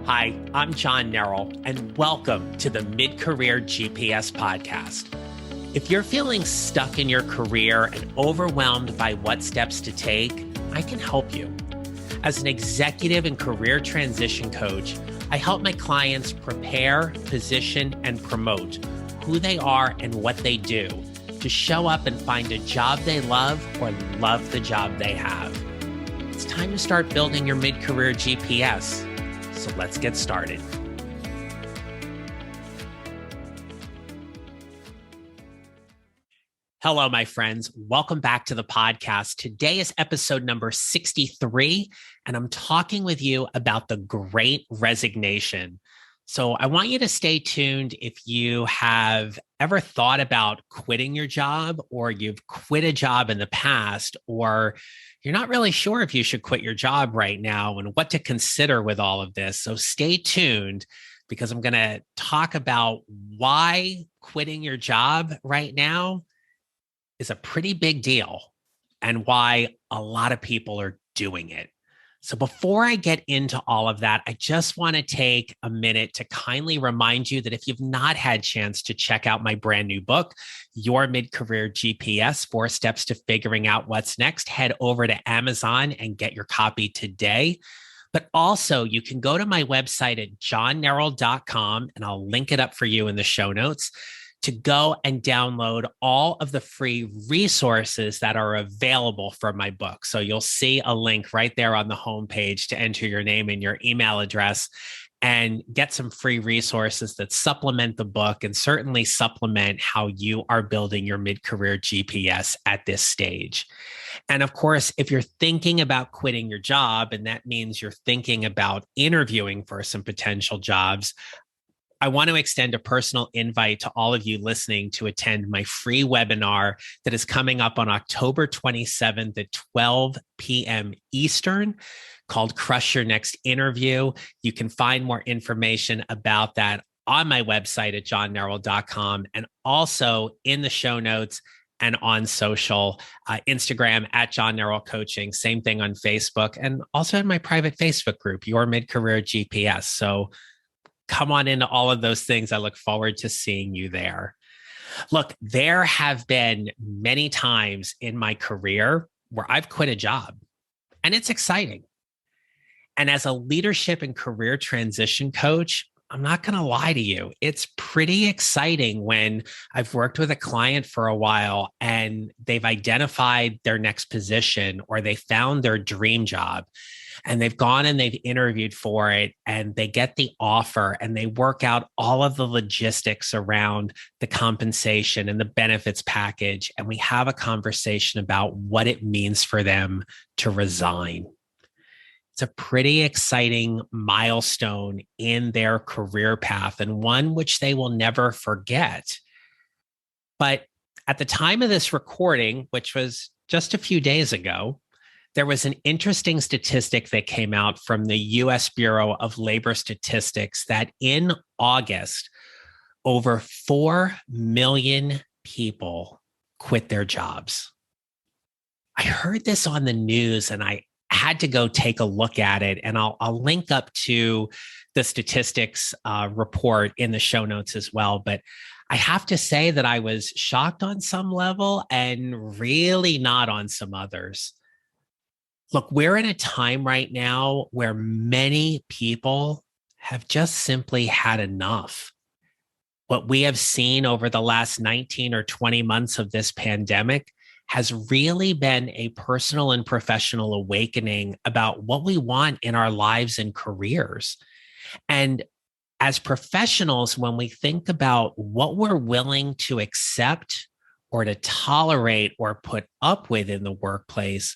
Hi, I'm John Nerrell, and welcome to the Mid-Career GPS podcast. If you're feeling stuck in your career and overwhelmed by what steps to take, I can help you. As an executive and career transition coach, I help my clients prepare, position, and promote who they are and what they do to show up and find a job they love or love the job they have. It's time to start building your mid-career GPS. So let's get started. Hello, my friends. Welcome back to the podcast. Today is episode number 63, and I'm talking with you about the Great Resignation. So I want you to stay tuned if you have ever thought about quitting your job, or you've quit a job in the past, or you're not really sure if you should quit your job right now and what to consider with all of this. So stay tuned, because I'm going to talk about why quitting your job right now is a pretty big deal and why a lot of people are doing it. So before I get into all of that, I just want to take a minute to kindly remind you that if you've not had a chance to check out my brand new book, Your Mid-Career GPS, 4 Steps to Figuring Out What's Next, head over to Amazon and get your copy today. But also, you can go to my website at johnnerrell.com, and I'll link it up for you in the show notes, to go and download all of the free resources that are available for my book. So you'll see a link right there on the homepage to enter your name and your email address and get some free resources that supplement the book and certainly supplement how you are building your mid-career GPS at this stage. And of course, if you're thinking about quitting your job, and that means you're thinking about interviewing for some potential jobs, I want to extend a personal invite to all of you listening to attend my free webinar that is coming up on October 27th at 12 p.m. Eastern, called Crush Your Next Interview. You can find more information about that on my website at johnnerrell.com, and also in the show notes and on social, Instagram at John Nerrell Coaching, same thing on Facebook, and also in my private Facebook group, Your Mid-Career GPS. So come on into all of those things. I look forward to seeing you there. Look, there have been many times in my career where I've quit a job, and it's exciting. And as a leadership and career transition coach, I'm not going to lie to you, it's pretty exciting when I've worked with a client for a while and they've identified their next position, or they found their dream job, and they've gone and they've interviewed for it, and they get the offer, and they work out all of the logistics around the compensation and the benefits package. And we have a conversation about what it means for them to resign. It's a pretty exciting milestone in their career path, and one which they will never forget. But at the time of this recording, which was just a few days ago, there was an interesting statistic that came out from the U.S. Bureau of Labor Statistics that in August, over 4 million people quit their jobs. I heard this on the news, and I had to go take a look at it, and I'll link up to the statistics report in the show notes as well. But I have to say that I was shocked on some level and really not on some others. Look, we're in a time right now where many people have just simply had enough. What we have seen over the last 19 or 20 months of this pandemic has really been a personal and professional awakening about what we want in our lives and careers. And as professionals, when we think about what we're willing to accept or to tolerate or put up with in the workplace,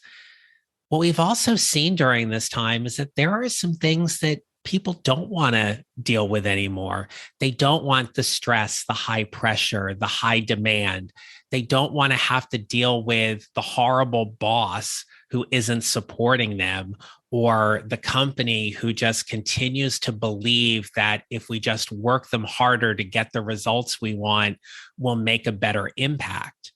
what we've also seen during this time is that there are some things that people don't want to deal with anymore. They don't want the stress, the high pressure, the high demand. They don't want to have to deal with the horrible boss who isn't supporting them, or the company who just continues to believe that if we just work them harder to get the results we want, we'll make a better impact.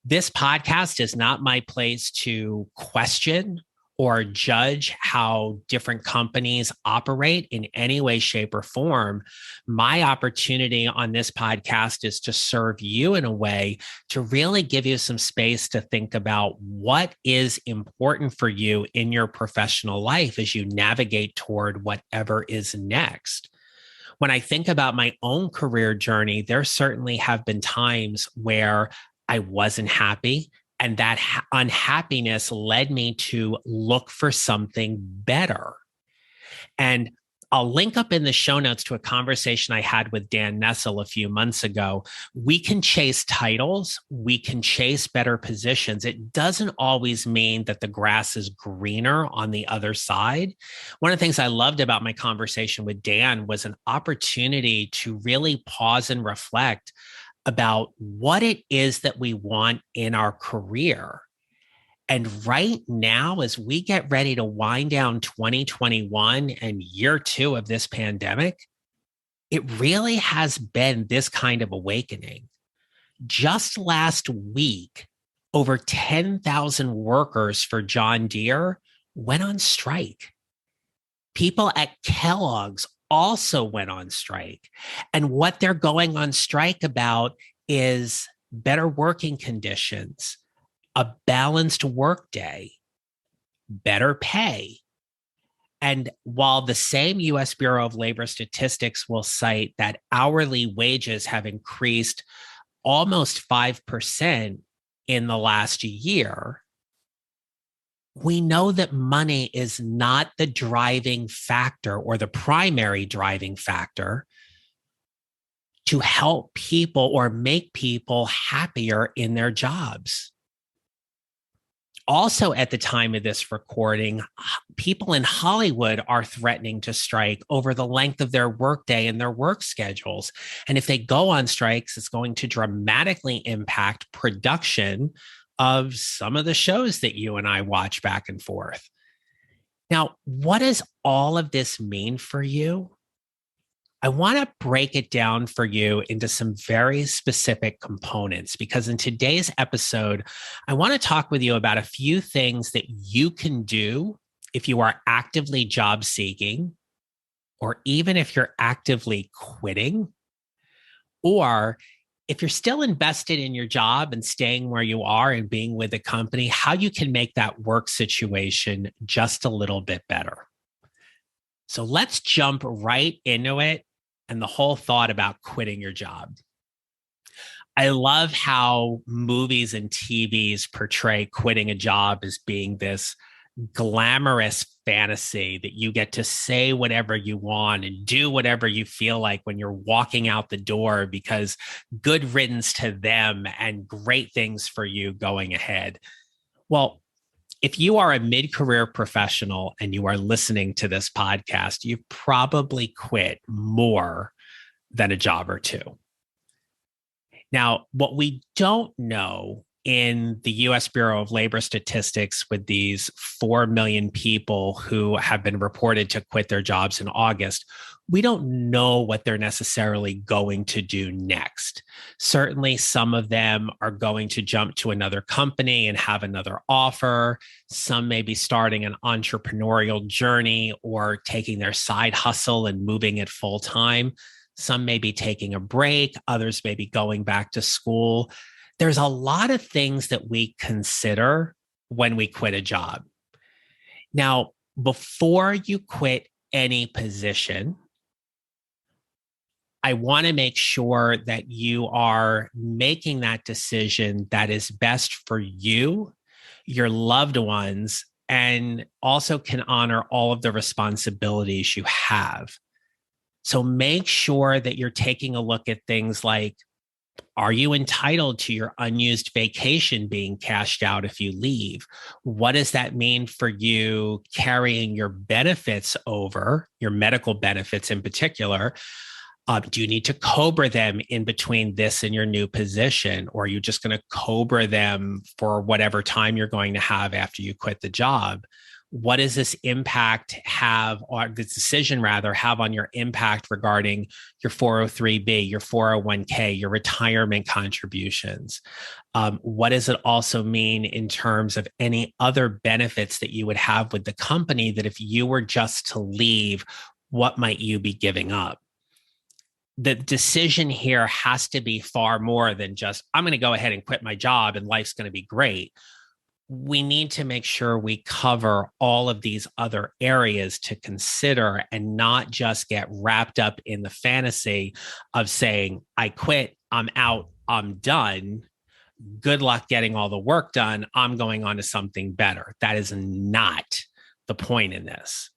This podcast is not my place to question or judge how different companies operate in any way, shape, or form. My opportunity on this podcast is to serve you in a way to really give you some space to think about what is important for you in your professional life as you navigate toward whatever is next. When I think about my own career journey, there certainly have been times where I wasn't happy. And that unhappiness led me to look for something better. And I'll link up in the show notes to a conversation I had with Dan Nessel a few months ago. We can chase titles, we can chase better positions. It doesn't always mean that the grass is greener on the other side. One of the things I loved about my conversation with Dan was an opportunity to really pause and reflect about what it is that we want in our career. And right now, as we get ready to wind down 2021 and year 2 of this pandemic, it really has been this kind of awakening. Just last week, over 10,000 workers for John Deere went on strike. People at Kellogg's also went on strike. And what they're going on strike about is better working conditions, a balanced workday, better pay. And while the same US Bureau of Labor Statistics will cite that hourly wages have increased almost 5% in the last year, we know that money is not the driving factor or the primary driving factor to help people or make people happier in their jobs. Also, at the time of this recording, people in Hollywood are threatening to strike over the length of their workday and their work schedules. And if they go on strikes, it's going to dramatically impact production of some of the shows that you and I watch back and forth. Now, what does all of this mean for you? I want to break it down for you into some very specific components because in today's episode, I want to talk with you about a few things that you can do if you are actively job seeking, or even if you're actively quitting, or if you're still invested in your job and staying where you are and being with the company, how you can make that work situation just a little bit better. So let's jump right into it. And the whole thought about quitting your job. I love how movies and TVs portray quitting a job as being this glamorous fantasy that you get to say whatever you want and do whatever you feel like when you're walking out the door because good riddance to them and great things for you going ahead. Well, if you are a mid-career professional and you are listening to this podcast, you've probably quit more than a job or two. Now, what we don't know in the US Bureau of Labor Statistics with these 4 million people who have been reported to quit their jobs in August, we don't know what they're necessarily going to do next. Certainly, some of them are going to jump to another company and have another offer. Some may be starting an entrepreneurial journey or taking their side hustle and moving it full time. Some may be taking a break. Others may be going back to school. There's a lot of things that we consider when we quit a job. Now, before you quit any position, I want to make sure that you are making that decision that is best for you, your loved ones, and also can honor all of the responsibilities you have. So make sure that you're taking a look at things like, are you entitled to your unused vacation being cashed out if you leave? What does that mean for you carrying your benefits over, your medical benefits in particular? Do you need to COBRA them in between this and your new position? Or are you just going to COBRA them for whatever time you're going to have after you quit the job? What does this impact have, or the decision rather, have on your impact regarding your 403B, your 401k, your retirement contributions? What does it also mean in terms of any other benefits that you would have with the company that if you were just to leave, what might you be giving up? The decision here has to be far more than just, I'm going to go ahead and quit my job and life's going to be great. We need to make sure we cover all of these other areas to consider and not just get wrapped up in the fantasy of saying, I quit, I'm out, I'm done. Good luck getting all the work done. I'm going on to something better. That is not the point in this.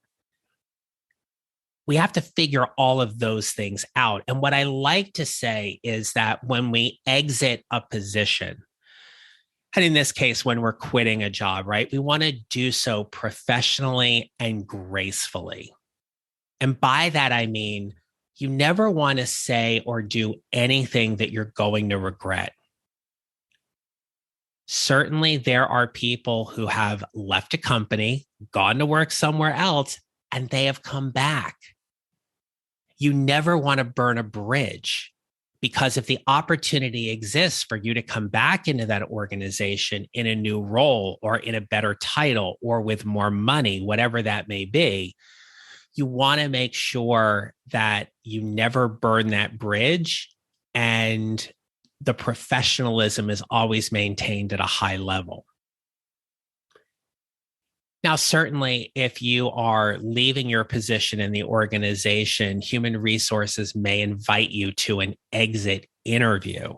We have to figure all of those things out. And what I like to say is that when we exit a position, and in this case, when we're quitting a job, right, we want to do so professionally and gracefully. And by that, I mean, you never want to say or do anything that you're going to regret. Certainly, there are people who have left a company, gone to work somewhere else, and they have come back. You never want to burn a bridge, because if the opportunity exists for you to come back into that organization in a new role or in a better title or with more money, whatever that may be, you want to make sure that you never burn that bridge and the professionalism is always maintained at a high level. Now, certainly, if you are leaving your position in the organization, human resources may invite you to an exit interview.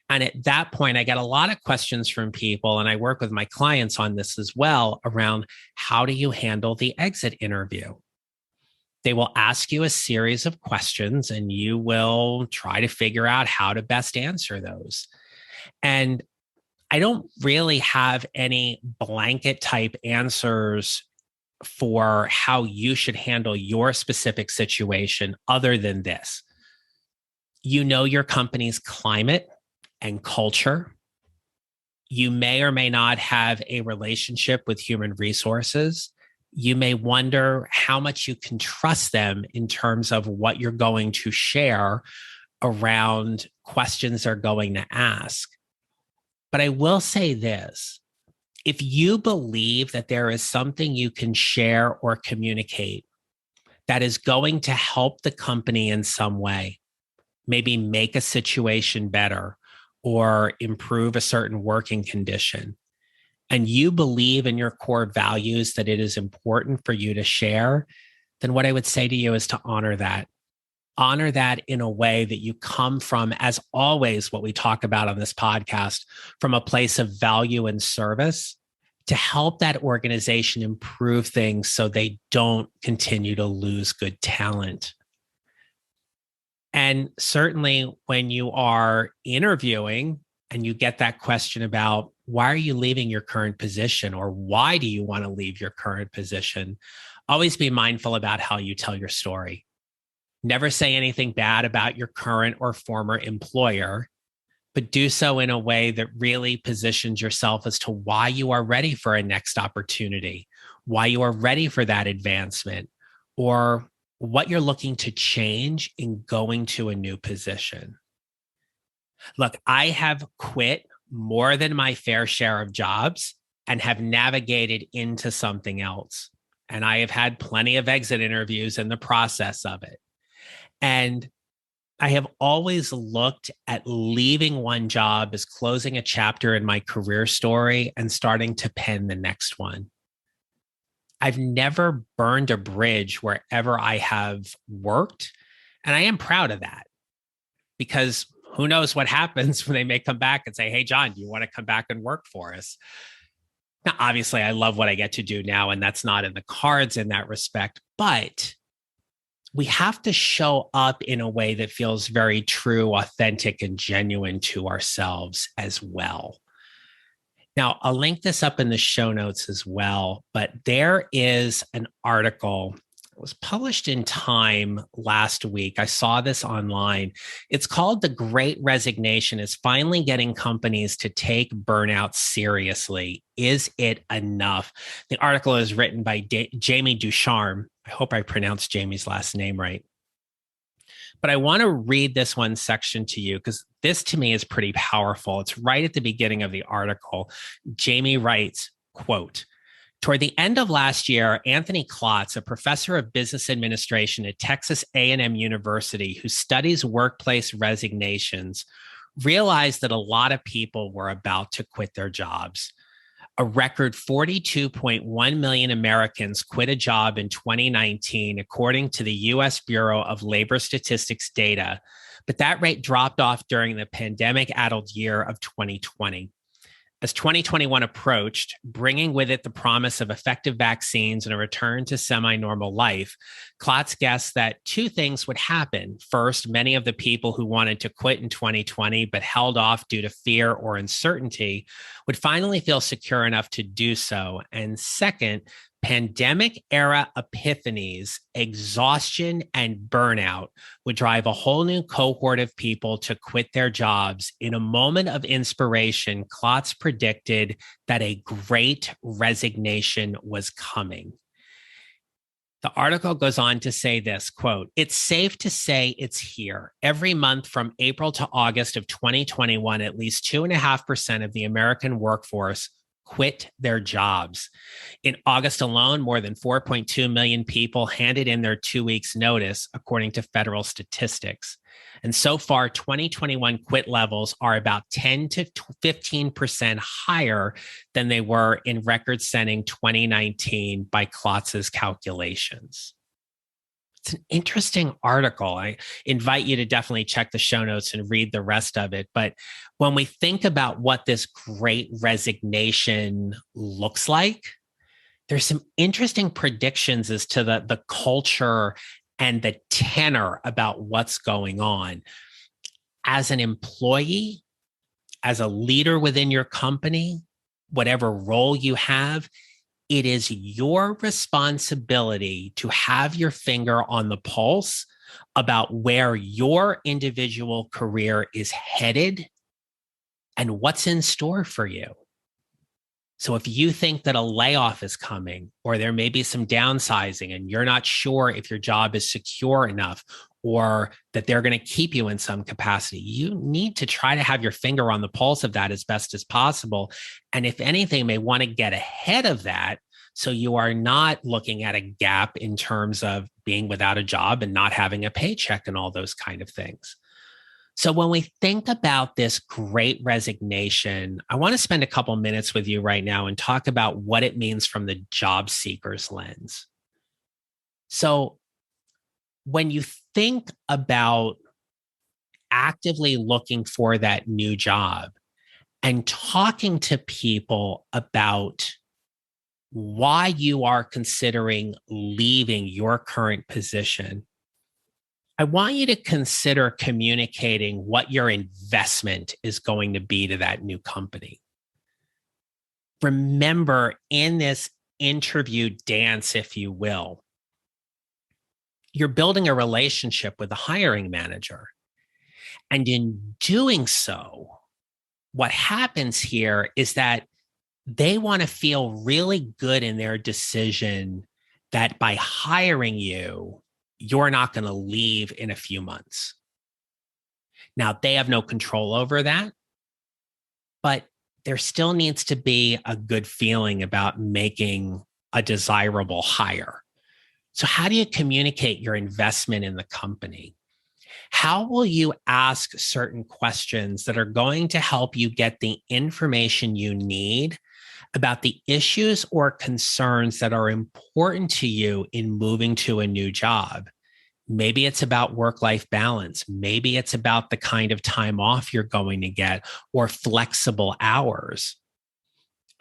And at that point, I get a lot of questions from people, and I work with my clients on this as well, around how do you handle the exit interview? They will ask you a series of questions, and you will try to figure out how to best answer those. And I don't really have any blanket type answers for how you should handle your specific situation other than this. You know your company's climate and culture. You may or may not have a relationship with human resources. You may wonder how much you can trust them in terms of what you're going to share around questions they're going to ask. But I will say this, if you believe that there is something you can share or communicate that is going to help the company in some way, maybe make a situation better or improve a certain working condition, and you believe in your core values that it is important for you to share, then what I would say to you is to honor that. Honor that in a way that you come from, as always, what we talk about on this podcast, from a place of value and service to help that organization improve things so they don't continue to lose good talent. And certainly when you are interviewing and you get that question about why are you leaving your current position, or why do you want to leave your current position, always be mindful about how you tell your story. Never say anything bad about your current or former employer, but do so in a way that really positions yourself as to why you are ready for a next opportunity, why you are ready for that advancement, or what you're looking to change in going to a new position. Look, I have quit more than my fair share of jobs and have navigated into something else. And I have had plenty of exit interviews in the process of it. And I have always looked at leaving one job as closing a chapter in my career story and starting to pen the next one. I've never burned a bridge wherever I have worked. And I am proud of that, because who knows what happens when they may come back and say, hey, John, do you want to come back and work for us? Now, obviously, I love what I get to do now, and that's not in the cards in that respect. But we have to show up in a way that feels very true, authentic, and genuine to ourselves as well. Now, I'll link this up in the show notes as well, but there is an article was published in Time last week. I saw this online. It's called The Great Resignation. It's finally getting companies to take burnout seriously. Is it enough? The article is written by Jamie Ducharme. I hope I pronounced Jamie's last name right. But I want to read this one section to you because this to me is pretty powerful. It's right at the beginning of the article. Jamie writes, quote, "Toward the end of last year, Anthony Klotz, a professor of business administration at Texas A&M University who studies workplace resignations, realized that a lot of people were about to quit their jobs. A record 42.1 million Americans quit a job in 2019, according to the U.S. Bureau of Labor Statistics data, but that rate dropped off during the pandemic-addled year of 2020. As 2021 approached, bringing with it the promise of effective vaccines and a return to semi-normal life, Klotz guessed that two things would happen. First, many of the people who wanted to quit in 2020 but held off due to fear or uncertainty would finally feel secure enough to do so. And second, pandemic era epiphanies, exhaustion, and burnout would drive a whole new cohort of people to quit their jobs. In a moment of inspiration, Klotz predicted that a great resignation was coming." The article goes on to say this, quote, "It's safe to say it's here. Every month from April to August of 2021, at least 2.5% of the American workforce quit their jobs. In August alone, more than 4.2 million people handed in their 2 weeks notice, according to federal statistics. And so far, 2021 quit levels are about 10 to 15% higher than they were in record-setting 2019 by Klotz's calculations." It's an interesting article. I invite you to definitely check the show notes and read the rest of it. But when we think about what this great resignation looks like, there's some interesting predictions as to the culture and the tenor about what's going on. As an employee, as a leader within your company, whatever role you have, it is your responsibility to have your finger on the pulse about where your individual career is headed and what's in store for you. So if you think that a layoff is coming, or there may be some downsizing and you're not sure if your job is secure enough or that they're going to keep you in some capacity, you need to try to have your finger on the pulse of that as best as possible. And if anything, may want to get ahead of that so you are not looking at a gap in terms of being without a job and not having a paycheck and all those kind of things. So when we think about this great resignation, I want to spend a couple minutes with you right now and talk about what it means from the job seeker's lens. So when you think about actively looking for that new job and talking to people about why you are considering leaving your current position, I want you to consider communicating what your investment is going to be to that new company. Remember, in this interview dance, if you will, you're building a relationship with the hiring manager. And in doing so, what happens here is that they want to feel really good in their decision that by hiring you, you're not going to leave in a few months. Now, they have no control over that, but there still needs to be a good feeling about making a desirable hire. So how do you communicate your investment in the company? How will you ask certain questions that are going to help you get the information you need about the issues or concerns that are important to you in moving to a new job? Maybe it's about work-life balance. Maybe it's about the kind of time off you're going to get or flexible hours.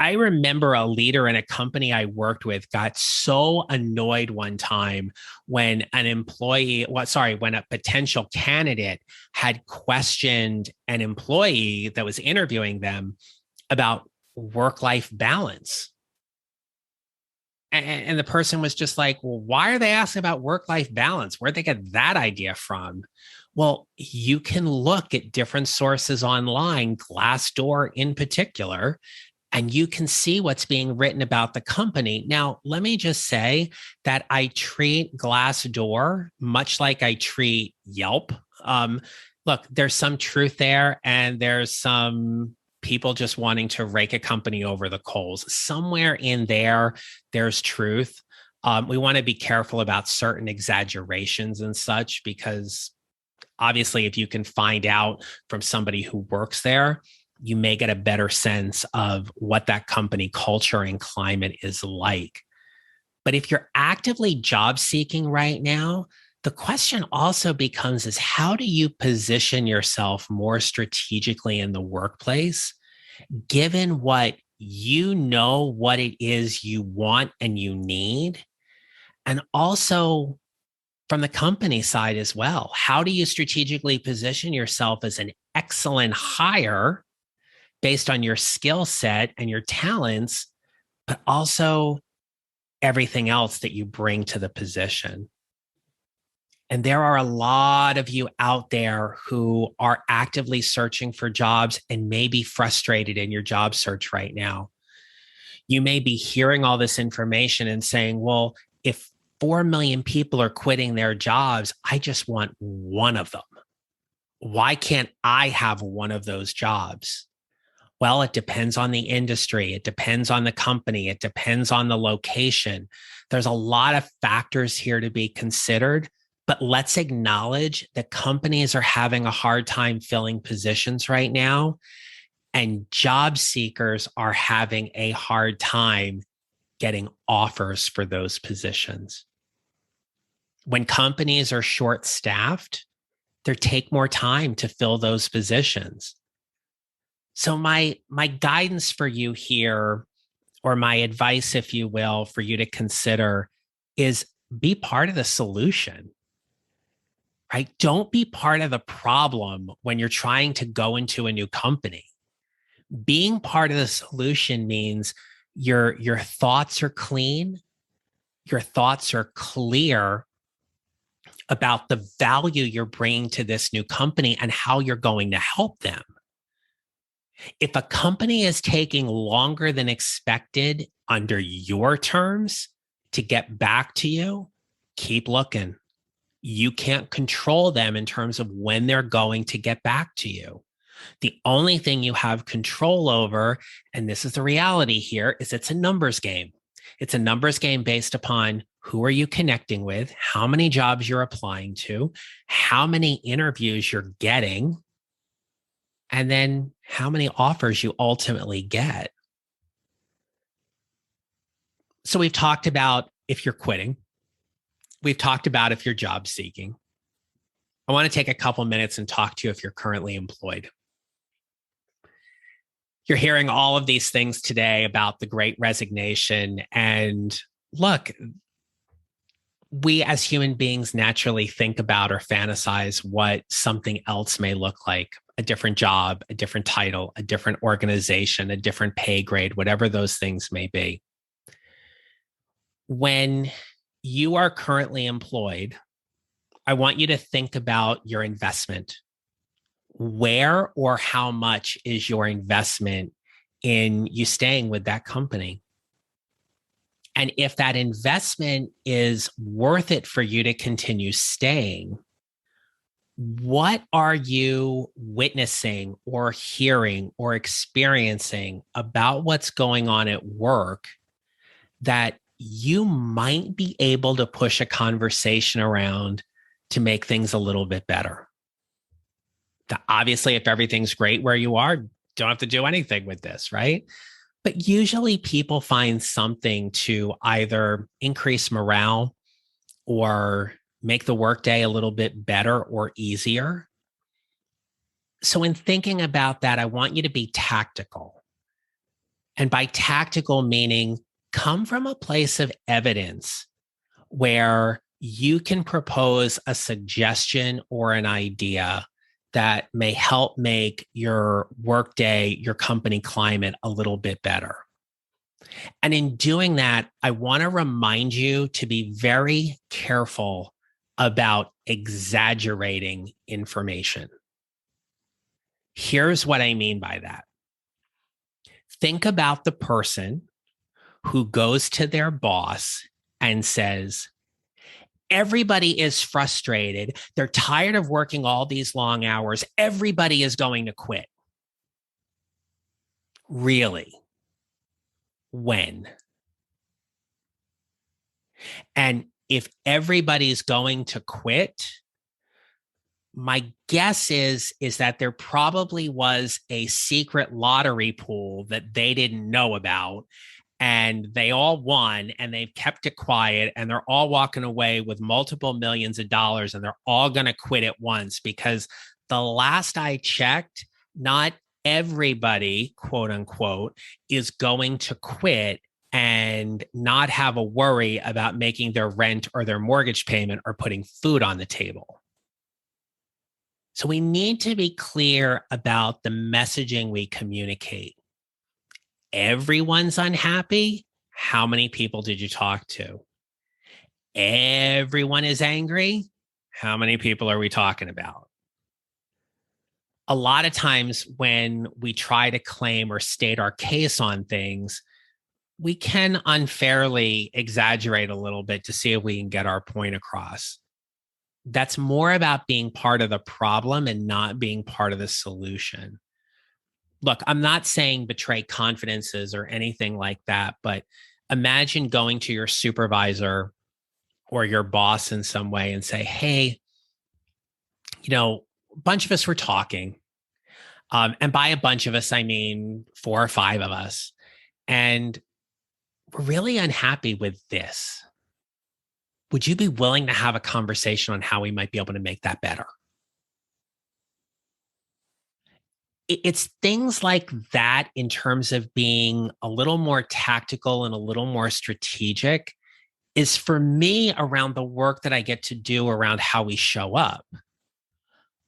I remember a leader in a company I worked with got so annoyed one time when when a potential candidate had questioned an employee that was interviewing them about work-life balance. And the person was just like, well, why are they asking about work-life balance? Where'd they get that idea from? Well, you can look at different sources online, Glassdoor in particular, and you can see what's being written about the company. Now, let me just say that I treat Glassdoor much like I treat Yelp. Look, there's some truth there, and there's some people just wanting to rake a company over the coals. Somewhere in there, there's truth. We want to be careful about certain exaggerations and such, because obviously, if you can find out from somebody who works there, you may get a better sense of what that company culture and climate is like. But if you're actively job seeking right now, the question also becomes is how do you position yourself more strategically in the workplace, given what you know what it is you want and you need, and also from the company side as well. How do you strategically position yourself as an excellent hire based on your skill set and your talents, but also everything else that you bring to the position? And there are a lot of you out there who are actively searching for jobs and may be frustrated in your job search right now. You may be hearing all this information and saying, well, if 4 million people are quitting their jobs, I just want one of them. Why can't I have one of those jobs? Well, it depends on the industry. It depends on the company. It depends on the location. There's a lot of factors here to be considered, but let's acknowledge that companies are having a hard time filling positions right now, and job seekers are having a hard time getting offers for those positions. When companies are short-staffed, they take more time to fill those positions. So my guidance for you here, or my advice, if you will, for you to consider is be part of the solution, right? Don't be part of the problem when you're trying to go into a new company. Being part of the solution means your thoughts are clean, your thoughts are clear about the value you're bringing to this new company and how you're going to help them. If a company is taking longer than expected under your terms to get back to you, keep looking. You can't control them in terms of when they're going to get back to you. The only thing you have control over, and this is the reality here, is it's a numbers game. It's a numbers game based upon who are you connecting with, how many jobs you're applying to, how many interviews you're getting, and then how many offers you ultimately get. So we've talked about if you're quitting. We've talked about if you're job seeking. I want to take a couple minutes and talk to you if you're currently employed. You're hearing all of these things today about the Great Resignation. And look, we as human beings naturally think about or fantasize what something else may look like: a different job, a different title, a different organization, a different pay grade, whatever those things may be. When you are currently employed, I want you to think about your investment. Where or how much is your investment in you staying with that company? And if that investment is worth it for you to continue staying, what are you witnessing or hearing or experiencing about what's going on at work that you might be able to push a conversation around to make things a little bit better? Obviously, if everything's great where you are, don't have to do anything with this, right? But usually people find something to either increase morale or make the workday a little bit better or easier. So in thinking about that, I want you to be tactical. And by tactical, meaning come from a place of evidence where you can propose a suggestion or an idea that may help make your workday, your company climate a little bit better. And in doing that, I want to remind you to be very careful about exaggerating information. Here's what I mean by that. Think about the person who goes to their boss and says, everybody is frustrated. They're tired of working all these long hours. Everybody is going to quit. Really? When? And if everybody's going to quit, my guess is that there probably was a secret lottery pool that they didn't know about, and they all won, and they've kept it quiet, and they're all walking away with multiple millions of dollars, and they're all going to quit at once, because the last I checked, not everybody, quote unquote, is going to quit and not have a worry about making their rent or their mortgage payment or putting food on the table. So we need to be clear about the messaging we communicate. Everyone's unhappy. How many people did you talk to? Everyone is angry. How many people are we talking about? A lot of times when we try to claim or state our case on things, we can unfairly exaggerate a little bit to see if we can get our point across. That's more about being part of the problem and not being part of the solution. Look, I'm not saying betray confidences or anything like that, but imagine going to your supervisor or your boss in some way and say, hey, a bunch of us were talking. And by a bunch of us, I mean 4 or 5 of us. And we're really unhappy with this. Would you be willing to have a conversation on how we might be able to make that better? It's things like that in terms of being a little more tactical and a little more strategic is for me around the work that I get to do around how we show up.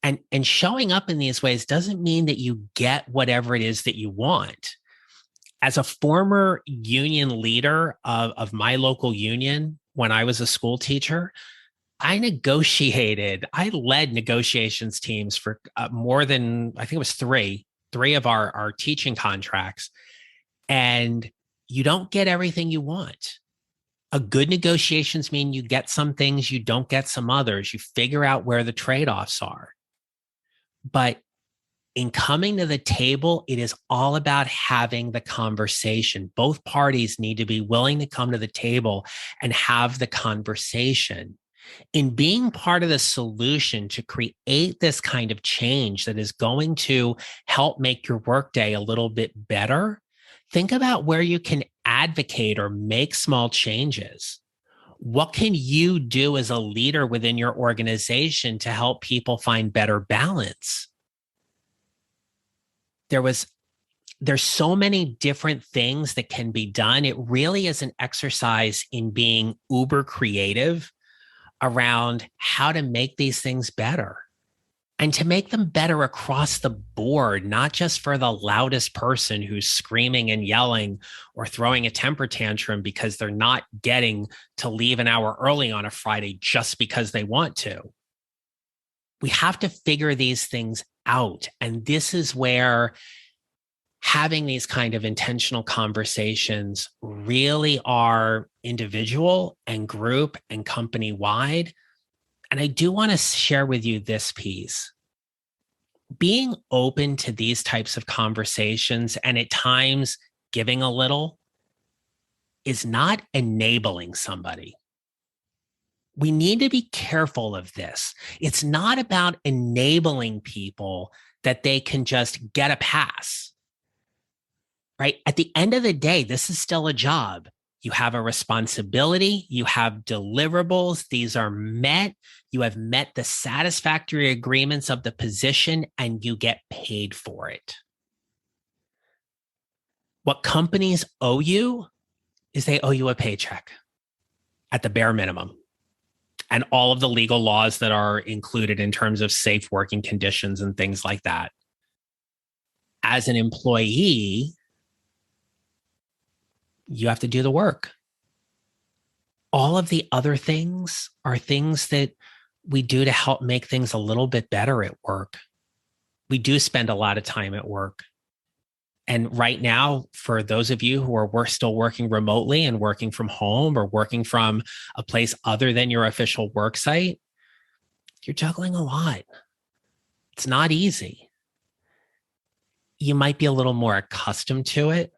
And showing up in these ways doesn't mean that you get whatever it is that you want. As a former union leader of my local union, when I was a school teacher, I led negotiations teams for more than, I think it was three of our teaching contracts. And you don't get everything you want. A good negotiations mean you get some things, you don't get some others. You figure out where the trade-offs are. But in coming to the table, it is all about having the conversation. Both parties need to be willing to come to the table and have the conversation. In being part of the solution to create this kind of change that is going to help make your workday a little bit better, think about where you can advocate or make small changes. What can you do as a leader within your organization to help people find better balance? There's so many different things that can be done. It really is an exercise in being uber creative around how to make these things better and to make them better across the board, not just for the loudest person who's screaming and yelling or throwing a temper tantrum because they're not getting to leave an hour early on a Friday just because they want to. We have to figure these things out. And this is where having these kind of intentional conversations really are individual and group and company wide. And I do want to share with you this piece. Being open to these types of conversations and at times giving a little is not enabling somebody. We need to be careful of this. It's not about enabling people that they can just get a pass, right? At the end of the day, this is still a job. You have a responsibility, you have deliverables, these are met, you have met the satisfactory agreements of the position, and you get paid for it. What companies owe you is they owe you a paycheck at the bare minimum, and all of the legal laws that are included in terms of safe working conditions and things like that. As an employee, You have to do the work. All of the other things are things that we do to help make things a little bit better at work. We do spend a lot of time at work. And right now, for those of you who are still working remotely and working from home or working from a place other than your official work site, you're juggling a lot. It's not easy. You might be a little more accustomed to it.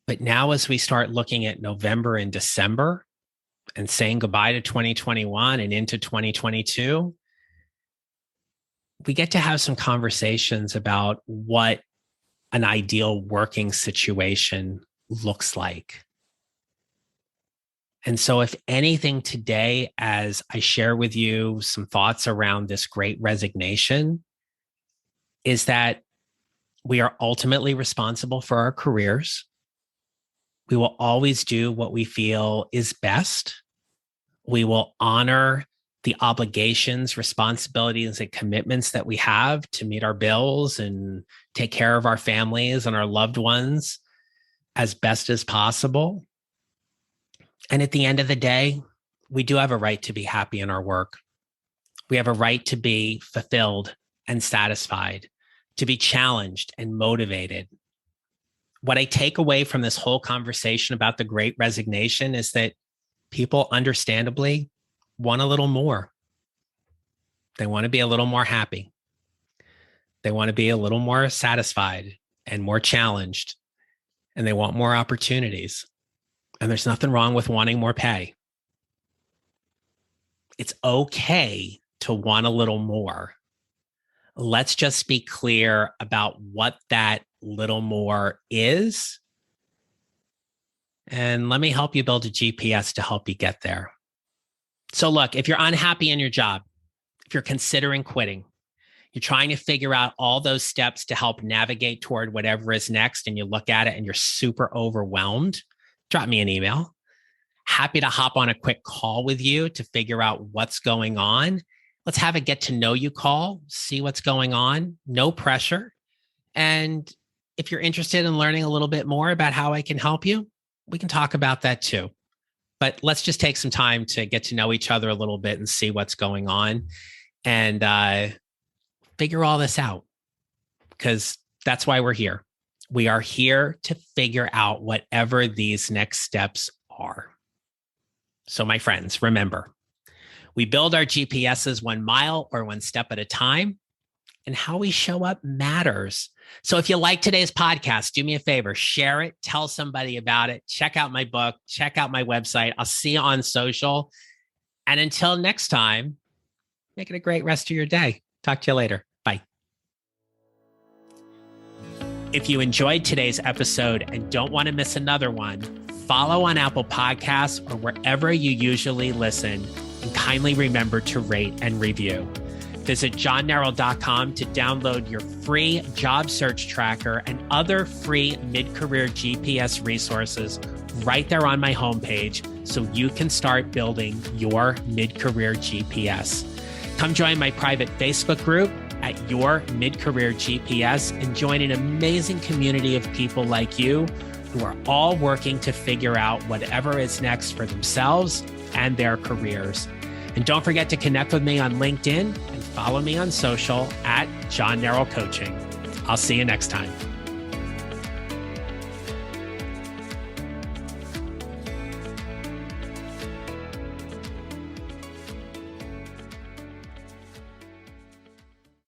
But now, as we start looking at November and December and saying goodbye to 2021 and into 2022, we get to have some conversations about what an ideal working situation looks like. And so, if anything, today, as I share with you some thoughts around this great resignation, is that we are ultimately responsible for our careers. We will always do what we feel is best. We will honor the obligations, responsibilities, and commitments that we have to meet our bills and take care of our families and our loved ones as best as possible. And at the end of the day, we do have a right to be happy in our work. We have a right to be fulfilled and satisfied, to be challenged and motivated. What I take away from this whole conversation about the Great Resignation is that people understandably want a little more. They want to be a little more happy. They want to be a little more satisfied and more challenged, and they want more opportunities. And there's nothing wrong with wanting more pay. It's okay to want a little more. Let's just be clear about what that little more is. And let me help you build a GPS to help you get there. So look, if you're unhappy in your job, if you're considering quitting, you're trying to figure out all those steps to help navigate toward whatever is next, and you look at it and you're super overwhelmed, drop me an email. Happy to hop on a quick call with you to figure out what's going on. Let's have a get to know you call, see what's going on, no pressure. And if you're interested in learning a little bit more about how I can help you, we can talk about that too. But let's just take some time to get to know each other a little bit and see what's going on and figure all this out, because that's why we're here. We are here to figure out whatever these next steps are. So my friends, remember, we build our GPSs 1 mile or 1 step at a time, and how we show up matters. So if you like today's podcast, do me a favor, share it, tell somebody about it, check out my book, check out my website. I'll see you on social. And until next time, make it a great rest of your day. Talk to you later. Bye. If you enjoyed today's episode and don't want to miss another one, follow on Apple Podcasts or wherever you usually listen, and kindly remember to rate and review. Visit johnnarroll.com to download your free job search tracker and other free mid-career GPS resources right there on my homepage so you can start building your mid-career GPS. Come join my private Facebook group at Your Mid-Career GPS and join an amazing community of people like you who are all working to figure out whatever is next for themselves and their careers. And don't forget to connect with me on LinkedIn and follow me on social at John Narroll Coaching. I'll see you next time.